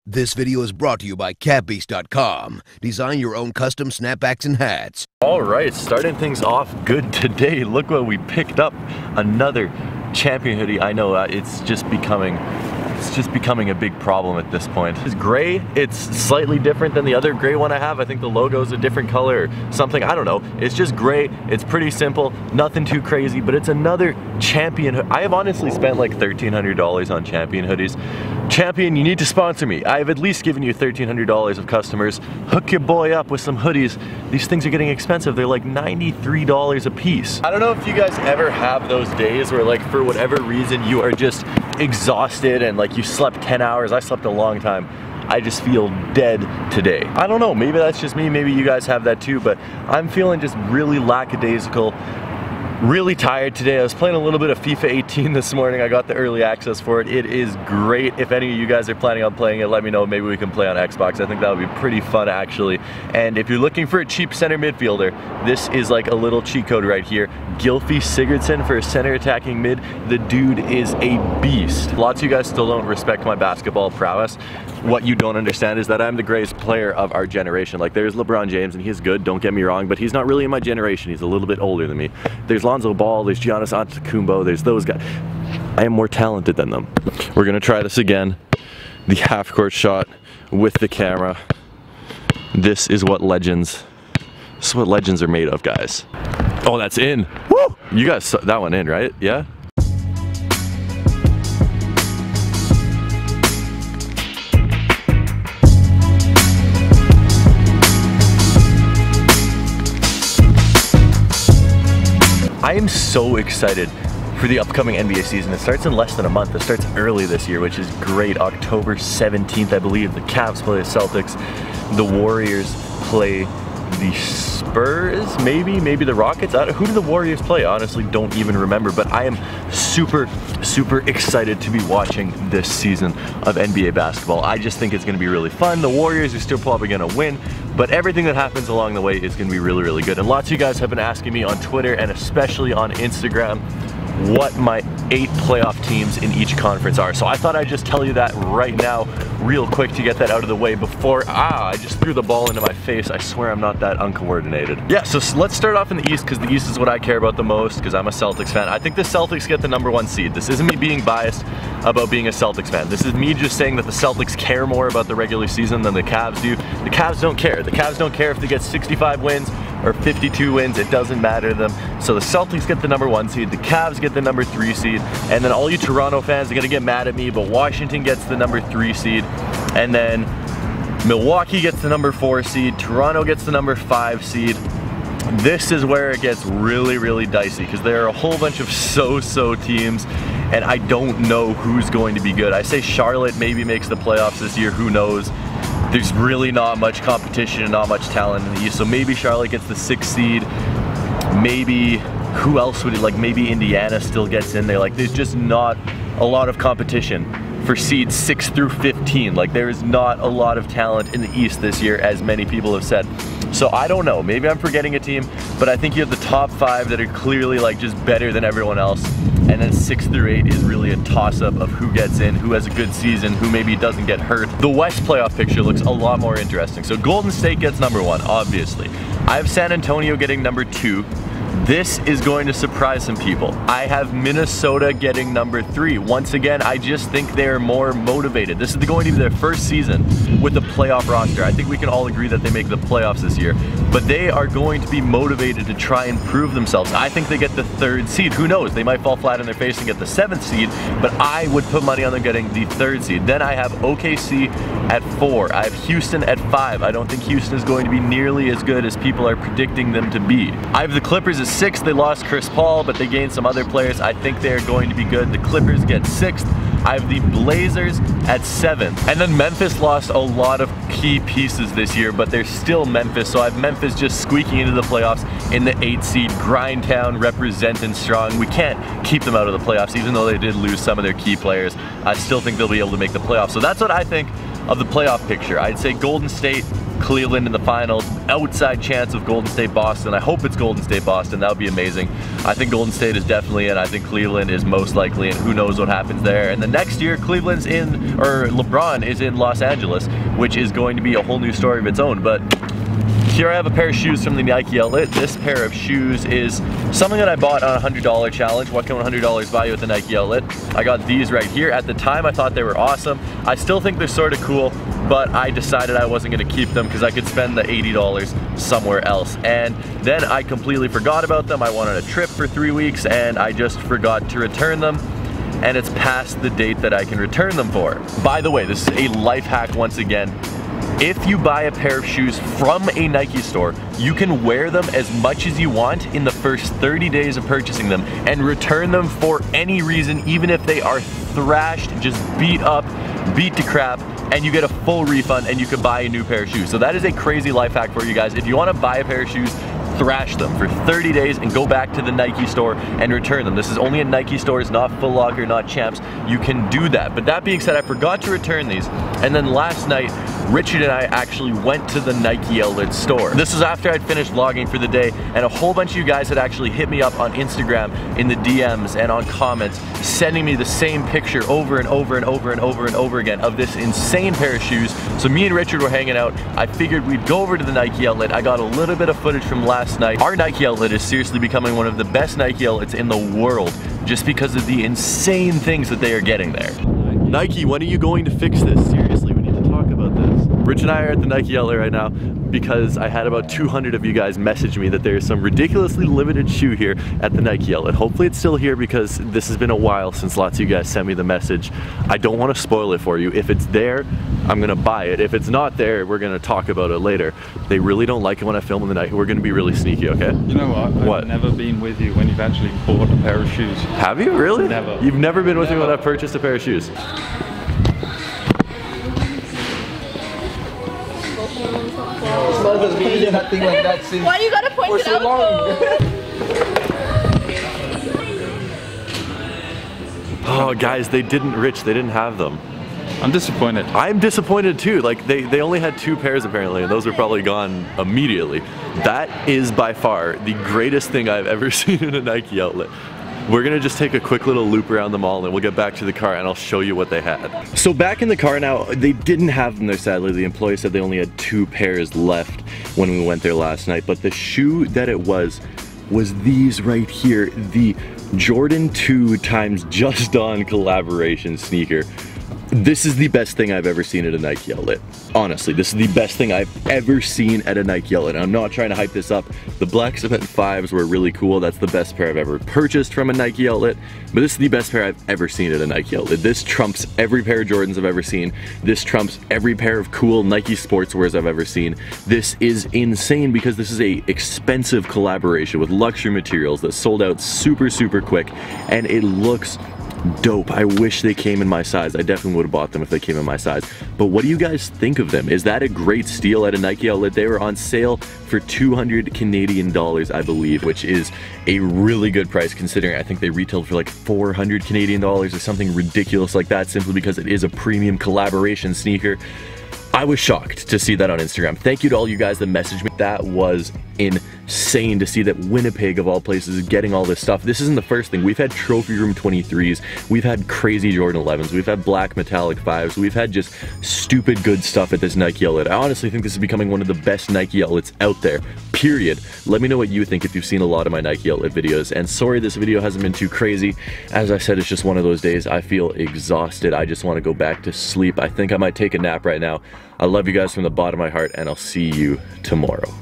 This video is brought to you by CapBeast.com. Design your own custom snapbacks and hats. All right, starting things off good today. Look what we picked up, another champion hoodie. I know it's just becoming a big problem at this point. It's gray. It's slightly different than the other gray one I have. I think the logo is a different color or something. I don't know. It's just gray. It's pretty simple. Nothing too crazy, but it's another champion. I have honestly spent like $1,300 on champion hoodies. Champion, you need to sponsor me. I have at least given you $1,300 of customers. Hook your boy up with some hoodies. These things are getting expensive. They're like $93 a piece. I don't know if you guys ever have those days where like for whatever reason you are just exhausted and like you slept 10 hours. I slept a long time. I just feel dead today. I don't know, maybe that's just me, maybe you guys have that too, but I'm feeling just really lackadaisical, really tired today. I was playing a little bit of FIFA 18 this morning. I got the early access for it. It is great. If any of you guys are planning on playing it, let me know. Maybe we can play on Xbox. I think that would be pretty fun actually. And if you're looking for a cheap center midfielder, this is like a little cheat code right here. Gylfi Sigurdsson for a center attacking mid. The dude is a beast. Lots of you guys still don't respect my basketball prowess. What you don't understand is that I'm the greatest player of our generation. Like there's LeBron James and he's good, don't get me wrong, but he's not really in my generation. He's a little bit older than me. There's Lonzo Ball, there's Giannis Antetokounmpo, there's those guys. I am more talented than them. We're gonna try this again. The half-court shot with the camera. This is what legends are made of, guys. Oh, that's in. Woo! You guys saw that one in, right? Yeah? I am so excited for the upcoming NBA season. It starts in less than a month. It starts early this year, which is great. October 17th, I believe. The Cavs play the Celtics. The Warriors play the Spurs, maybe the Rockets. Who do the Warriors play? I honestly don't even remember, but I am super excited to be watching this season of NBA basketball. I just think it's gonna be really fun. The Warriors are still probably gonna win, but everything that happens along the way is gonna be really good. And lots of you guys have been asking me on Twitter and especially on Instagram what my 8 playoff teams in each conference are. So I thought I'd just tell you that right now, real quick, to get that out of the way before, I just threw the ball into my face. I swear I'm not that uncoordinated. Yeah, so let's start off in the East, because the East is what I care about the most, because I'm a Celtics fan. I think the Celtics get the #1 seed. This isn't me being biased about being a Celtics fan. This is me just saying that the Celtics care more about the regular season than the Cavs do. The Cavs don't care. The Cavs don't care if they get 65 wins or 52 wins, it doesn't matter to them. So the Celtics get the #1 seed, the Cavs get the #3 seed, and then all you Toronto fans are gonna get mad at me, but Washington gets the #3 seed, and then Milwaukee gets the #4 seed, Toronto gets the #5 seed. This is where it gets really dicey, because there are a whole bunch of so-so teams, and I don't know who's going to be good. I say Charlotte maybe makes the playoffs this year, who knows? There's really not much competition and not much talent in the East, so maybe Charlotte gets the 6th seed. Maybe, who else would it, like maybe Indiana still gets in there. Like there's just not a lot of competition for seeds 6 through 15. Like there is not a lot of talent in the East this year, as many people have said. So I don't know, maybe I'm forgetting a team, but I think you have the top 5 that are clearly like just better than everyone else. And then 6 through 8 is really a toss-up of who gets in, who has a good season, who maybe doesn't get hurt. The West playoff picture looks a lot more interesting. So Golden State gets #1, obviously. I have San Antonio getting #2. This is going to surprise some people. I have Minnesota getting #3. Once again, I just think they're more motivated. This is going to be their first season with a playoff roster. I think we can all agree that they make the playoffs this year, but they are going to be motivated to try and prove themselves. I think they get the 3rd seed. Who knows? They might fall flat on their face and get the 7th seed, but I would put money on them getting the 3rd seed. Then I have OKC at 4. I have Houston at 5. I don't think Houston is going to be nearly as good as people are predicting them to be. I have the Clippers at 6. They lost Chris Paul, but they gained some other players. I think they're going to be good. The Clippers get 6th. I have the Blazers at 7th. And then Memphis lost a lot of key pieces this year, but they're still Memphis. So I have Memphis just squeaking into the playoffs in the 8th seed. Grindtown representing strong. We can't keep them out of the playoffs, even though they did lose some of their key players. I still think they'll be able to make the playoffs. So that's what I think of the playoff picture. I'd say Golden State, Cleveland in the finals, outside chance of Golden State Boston. I hope it's Golden State Boston. That would be amazing. I think Golden State is definitely in. I think Cleveland is most likely in. Who knows what happens there. And the next year, Cleveland's in, or LeBron is in Los Angeles, which is going to be a whole new story of its own. But here I have a pair of shoes from the Nike outlet. This pair of shoes is something that I bought on a $100 challenge. What can $100 buy you at the Nike outlet? I got these right here. At the time, I thought they were awesome. I still think they're sort of cool, but I decided I wasn't gonna keep them because I could spend the $80 somewhere else. And then I completely forgot about them. I went on a trip for 3 weeks and I just forgot to return them. And it's past the date that I can return them for. By the way, this is a life hack once again. If you buy a pair of shoes from a Nike store, you can wear them as much as you want in the first 30 days of purchasing them and return them for any reason, even if they are thrashed, just beat up, beat to crap, and you get a full refund and you can buy a new pair of shoes. So that is a crazy life hack for you guys. If you want to buy a pair of shoes, thrash them for 30 days and go back to the Nike store and return them. This is only in Nike stores, not Foot Locker, not Champs. You can do that. But that being said, I forgot to return these. And then last night, Richard and I actually went to the Nike outlet store. This was after I'd finished vlogging for the day, and a whole bunch of you guys had actually hit me up on Instagram in the DMs and on comments, sending me the same picture over and over and over and over and over again of this insane pair of shoes. So me and Richard were hanging out. I figured we'd go over to the Nike outlet. I got a little bit of footage from last night. Our Nike outlet is seriously becoming one of the best Nike outlets in the world just because of the insane things that they are getting there. Nike, when are you going to fix this? Seriously, we need to talk about this. Rich and I are at the Nike outlet right now because I had about 200 of you guys message me that there's some ridiculously limited shoe here at the Nike outlet. Hopefully it's still here because this has been a while since lots of you guys sent me the message. I don't want to spoil it for you. If it's there, I'm gonna buy it. If it's not there, we're gonna talk about it later. They really don't like it when I film in the night. We're gonna be really sneaky, okay? You know what? I've never been with you when you've actually bought a pair of shoes. Have you really? Never. You've never been with me when I've purchased a pair of shoes. Why you gotta point it out for? Oh guys, they didn't have them. I'm disappointed. I'm disappointed too. Like they only had 2 pairs apparently, and those were probably gone immediately. That is by far the greatest thing I've ever seen in a Nike outlet. We're gonna just take a quick little loop around the mall and we'll get back to the car and I'll show you what they had. So back in the car now, they didn't have them there sadly. The employee said they only had 2 pairs left when we went there last night, but the shoe that it was these right here, the Jordan 2 times Just On collaboration sneaker. This is the best thing I've ever seen at a Nike outlet. Honestly, this is the best thing I've ever seen at a Nike outlet. I'm not trying to hype this up. The Black Cement 5s were really cool. That's the best pair I've ever purchased from a Nike outlet. But this is the best pair I've ever seen at a Nike outlet. This trumps every pair of Jordans I've ever seen. This trumps every pair of cool Nike sportswears I've ever seen. This is insane because this is a expensive collaboration with luxury materials that sold out super, super quick. And it looks dope. I wish they came in my size. I definitely would have bought them if they came in my size. But what do you guys think of them? Is that a great steal at a Nike outlet? They were on sale for 200 Canadian dollars, I believe, which is a really good price considering I think they retailed for like 400 Canadian dollars or something ridiculous like that, simply because it is a premium collaboration sneaker. I was shocked to see that on Instagram. Thank you to all you guys that messaged me. That was insane to see that Winnipeg of all places is getting all this stuff. This isn't the first thing. We've had trophy room 23s, we've had crazy Jordan 11s, we've had black metallic 5s, we've had just stupid good stuff at this Nike outlet. I honestly think this is becoming one of the best Nike outlets out there, period. Let me know what you think if you've seen a lot of my Nike outlet videos. And sorry this video hasn't been too crazy. As I said, it's just one of those days. I feel exhausted. I just want to go back to sleep. I think I might take a nap right now. I love you guys from the bottom of my heart, and I'll see you tomorrow.